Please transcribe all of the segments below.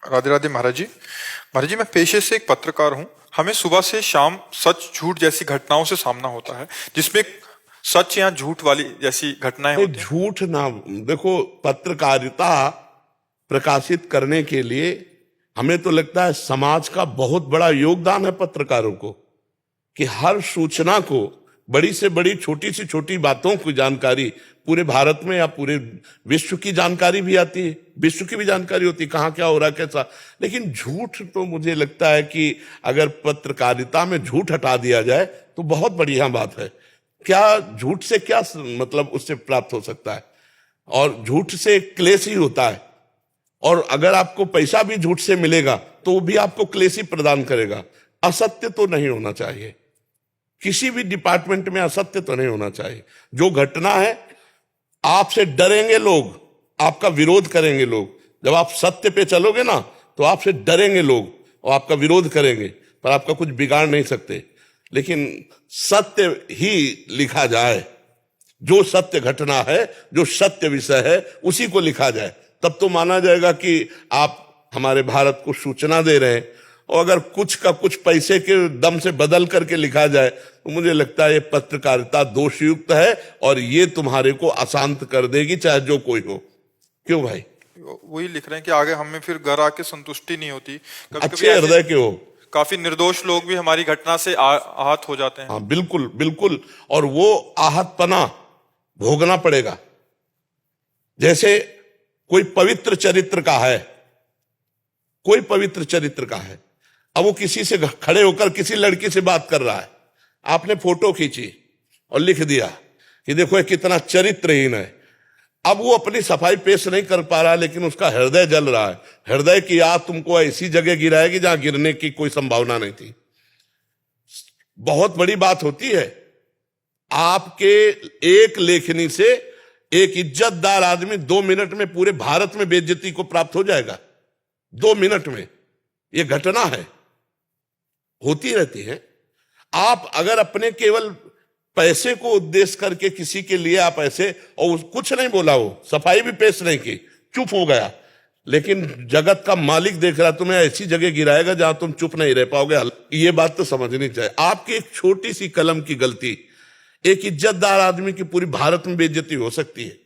राधे राधे महाराज जी। महाराज जी, मैं पेशे से एक पत्रकार हूँ। हमें सुबह से शाम सच झूठ जैसी घटनाओं से सामना होता है, जिसमें सच या झूठ वाली जैसी घटनाएं नहीं, होती हैं। झूठ ना। देखो, पत्रकारिता प्रकाशित करने के लिए हमें तो लगता है समाज का बहुत बड़ा योगदान है पत्रकारों को, कि हर सूचना को, बड़ी से बड़ी छोटी से छोटी बातों की जानकारी पूरे भारत में या पूरे विश्व की जानकारी भी आती है, विश्व की भी जानकारी होती है कहाँ क्या हो रहा है कैसा। लेकिन झूठ तो मुझे लगता है कि अगर पत्रकारिता में झूठ हटा दिया जाए तो बहुत बढ़िया बात है। क्या झूठ से क्या मतलब उससे प्राप्त हो सकता है? और झूठ से क्लेश ही होता है, और अगर आपको पैसा भी झूठ से मिलेगा तो वो भी आपको क्लेश ही प्रदान करेगा। असत्य तो नहीं होना चाहिए, किसी भी डिपार्टमेंट में असत्य तो नहीं होना चाहिए। जो घटना है, आपसे डरेंगे लोग, आपका विरोध करेंगे लोग। जब आप सत्य पे चलोगे ना तो आपसे डरेंगे लोग और आपका विरोध करेंगे, पर आपका कुछ बिगाड़ नहीं सकते। लेकिन सत्य ही लिखा जाए, जो सत्य घटना है, जो सत्य विषय है, उसी को लिखा जाए, तब तो माना जाएगा कि आप हमारे भारत को सूचना दे रहे हैं। और अगर कुछ का कुछ पैसे के दम से बदल करके लिखा जाए तो मुझे लगता है ये पत्रकारिता दोषयुक्त है, और ये तुम्हारे को अशांत कर देगी, चाहे जो कोई हो। क्यों भाई? वही लिख रहे हैं कि आगे हमें फिर घर आके संतुष्टि नहीं होती। कभी कभी अच्छे हृदय के हो। काफी निर्दोष लोग भी हमारी घटना से आहत हो जाते हैं। हाँ, बिल्कुल बिल्कुल। और वो आहतपना भोगना पड़ेगा। जैसे कोई पवित्र चरित्र का है, कोई पवित्र चरित्र का है, अब वो किसी से खड़े होकर किसी लड़की से बात कर रहा है, आपने फोटो खींची और लिख दिया कि देखो ये कितना चरित्रहीन है। अब वो अपनी सफाई पेश नहीं कर पा रहा है, लेकिन उसका हृदय जल रहा है। हृदय की आग तुमको ऐसी जगह गिराएगी जहां गिरने की कोई संभावना नहीं थी। बहुत बड़ी बात होती है। आपके एक लेखनी से एक इज्जतदार आदमी 2 मिनट में पूरे भारत में बेइज्जती को प्राप्त हो जाएगा। 2 मिनट में। यह घटना है, होती रहती है। आप अगर अपने केवल पैसे को उद्देश्य करके किसी के लिए आप ऐसे, और कुछ नहीं बोला, वो सफाई भी पेश नहीं की, चुप हो गया, लेकिन जगत का मालिक देख रहा, तुम्हें ऐसी जगह गिराएगा जहां तुम चुप नहीं रह पाओगे। ये बात तो समझनी चाहिए। आपकी एक छोटी सी कलम की गलती एक इज्जतदार आदमी की पूरी भारत में बेइज्जती हो सकती है,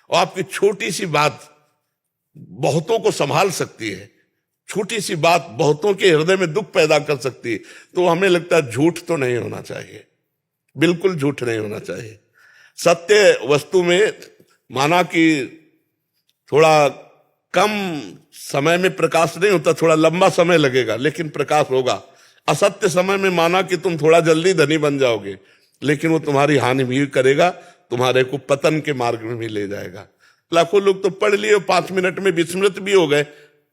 और आपकी छोटी सी बात बहुतों को संभाल सकती है। छोटी सी बात बहुतों के हृदय में दुख पैदा कर सकती है। तो हमें लगता है झूठ तो नहीं होना चाहिए, बिल्कुल झूठ नहीं होना चाहिए। सत्य वस्तु में माना कि थोड़ा कम समय में प्रकाश नहीं होता, थोड़ा लंबा समय लगेगा लेकिन प्रकाश होगा। असत्य समय में माना कि तुम थोड़ा जल्दी धनी बन जाओगे, लेकिन वो तुम्हारी हानि भी करेगा, तुम्हारे को पतन के मार्ग में भी ले जाएगा। लाखों लोग तो पढ़ लिए, 5 मिनट में विस्मृत भी हो गए।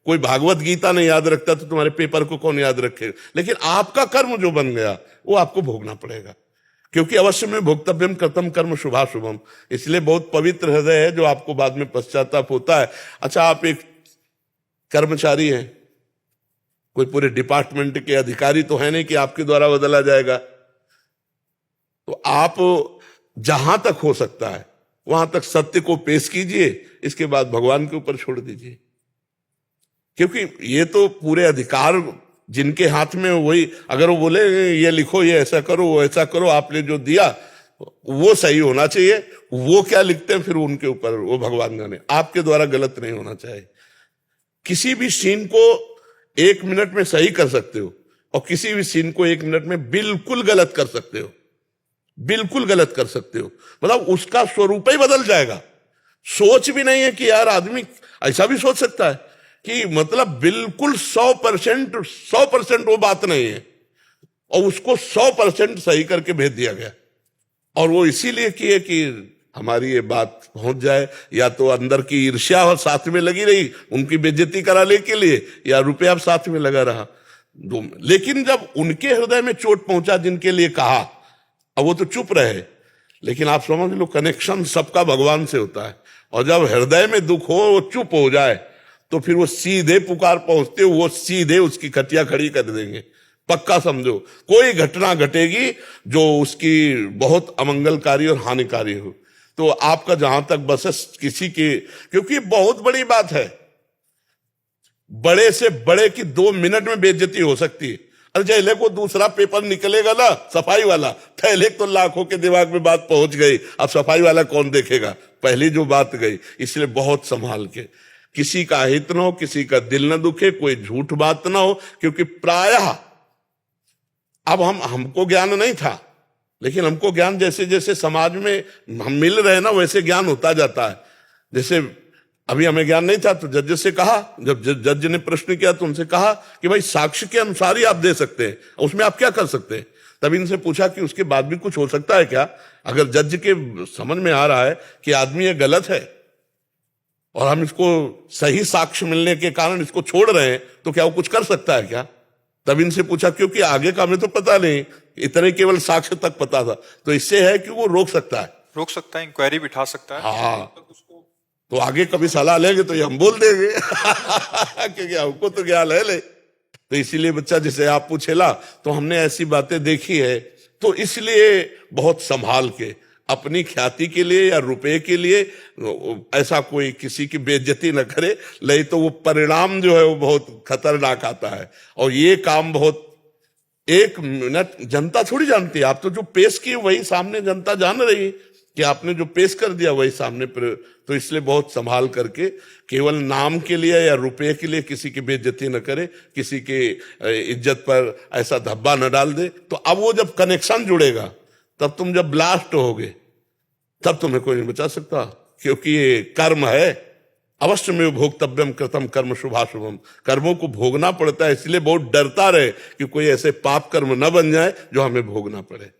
कोई भागवत गीता नहीं याद रखता तो तुम्हारे पेपर को कौन याद रखेगा? लेकिन आपका कर्म जो बन गया वो आपको भोगना पड़ेगा, क्योंकि अवश्य में भोक्तव्यम कृतम कर्म शुभाशुभम। इसलिए बहुत पवित्र हृदय है जो आपको बाद में पश्चाताप होता है। अच्छा, आप एक कर्मचारी हैं, कोई पूरे डिपार्टमेंट के अधिकारी तो है नहीं कि आपके द्वारा बदला जाएगा। तो आप जहां तक हो सकता है वहां तक सत्य को पेश कीजिए, इसके बाद भगवान के ऊपर छोड़ दीजिए। क्योंकि ये तो पूरे अधिकार जिनके हाथ में, वही अगर वो बोले ये लिखो, ये ऐसा करो, वो ऐसा करो, आपने जो दिया वो सही होना चाहिए। वो क्या लिखते हैं फिर उनके ऊपर, वो भगवान जाने। आपके द्वारा गलत नहीं होना चाहिए। किसी भी सीन को 1 मिनट में सही कर सकते हो, और किसी भी सीन को 1 मिनट में बिल्कुल गलत कर सकते हो, बिल्कुल गलत कर सकते हो। मतलब उसका स्वरूप ही बदल जाएगा। सोच भी नहीं है कि यार आदमी ऐसा भी सोच सकता है कि मतलब बिल्कुल 100% वो बात नहीं है, और उसको 100% सही करके भेज दिया गया। और वो इसीलिए किए कि हमारी ये बात पहुंच जाए, या तो अंदर की ईर्ष्या और साथ में लगी रही उनकी बेइज्जती कराने के लिए, या रुपया साथ में लगा रहा। लेकिन जब उनके हृदय में चोट पहुंचा जिनके लिए कहा, अब वो तो चुप रहे। लेकिन आप समझ लो, कनेक्शन सबका भगवान से होता है। और जब हृदय में दुख हो, वो चुप हो जाए, तो फिर वो सीधे पुकार पहुंचते हो, वो सीधे उसकी खटिया खड़ी कर देंगे। पक्का समझो, कोई घटना घटेगी जो उसकी बहुत अमंगलकारी और हानिकारी हो। तो आपका जहां तक बस किसी की, क्योंकि बहुत बड़ी बात है, बड़े से बड़े की 2 मिनट में बेइज्जती हो सकती है। अरे जैले को दूसरा पेपर निकलेगा ना सफाई वाला, पहले तो लाखों के दिमाग में बात पहुंच गई, अब सफाई वाला कौन देखेगा, पहली जो बात गई। इसलिए बहुत संभाल के, किसी का हित ना हो, किसी का दिल न दुखे, कोई झूठ बात ना हो, क्योंकि प्रायः अब हमको ज्ञान नहीं था, लेकिन हमको ज्ञान जैसे जैसे समाज में हम मिल रहे ना वैसे ज्ञान होता जाता है। जैसे अभी हमें ज्ञान नहीं था तो जज से कहा, जब जज ने प्रश्न किया तो उनसे कहा कि भाई साक्ष्य के अनुसार ही आप दे सकते हैं, उसमें आप क्या कर सकते हैं। तब इनसे पूछा कि उसके बाद भी कुछ हो सकता है क्या, अगर जज के समझ में आ रहा है कि आदमी ये गलत है और हम इसको सही साक्ष्य मिलने के कारण इसको छोड़ रहे हैं, तो क्या वो कुछ कर सकता है क्या। तब इनसे पूछा, क्योंकि आगे का हमें तो पता नहीं, इतने केवल साक्ष्य तक पता था, तो इससे है कि वो रोक सकता है, इंक्वायरी बिठा सकता है। हाँ, तो आगे कभी सलाह लेंगे तो ये हम बोल देंगे क्योंकि हमको तो ज्ञान है ले। तो इसीलिए बच्चा जैसे आप पूछेला तो हमने ऐसी बातें देखी है, तो इसलिए बहुत संभाल के अपनी ख्याति के लिए या रुपए के लिए ऐसा कोई किसी की बेइज्जती न करे, नहीं तो वो परिणाम जो है वो बहुत खतरनाक आता है। और ये काम बहुत, 1 मिनट जनता थोड़ी जानती है, आप तो जो पेश किए वही सामने जनता जान रही है कि आपने जो पेश कर दिया वही सामने पर। तो इसलिए बहुत संभाल करके, केवल नाम के लिए या रुपए के लिए किसी की बेइज्जती न करे, किसी की इज्जत पर ऐसा धब्बा न डाल दे। तो अब वो जब कनेक्शन जुड़ेगा, तब तुम जब ब्लास्ट होगे, तब तुम्हें कोई नहीं बचा सकता, क्योंकि ये कर्म है। अवश्य में भोक्तव्यम कृतम कर्म शुभाशुभम, कर्मों को भोगना पड़ता है। इसलिए बहुत डरता रहे कि कोई ऐसे पाप कर्म न बन जाए जो हमें भोगना पड़े।